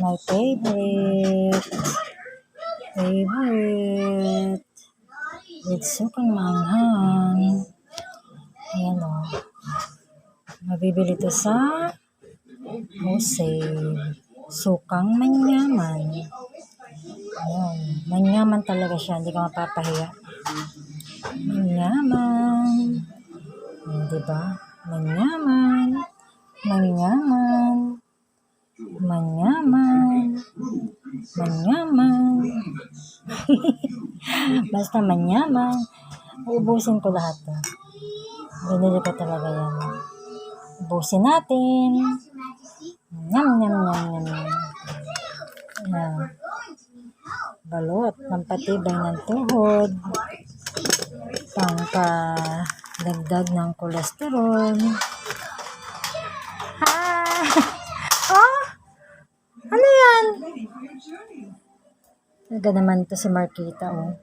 My favorite. With sukang maanghang. Ayan o. Mabibili to sa Jose. Sukang manyaman. Ayan. Manyaman talaga siya. Hindi ka mapapahiya. Manyaman. Ayan, diba? Manyaman. Manyaman. Manyaman. Manyaman. Basta manyaman. Ubusin ko lahat to. Binili ko talaga yan. Ubusin natin. Nyam, nyam, nyam, nyam. Ayan. Balot. Pampatibay ng tuhod. Pangka-dagdag ng kolesterol. Oh! Ano yan? Talaga naman to si Marquita, oh.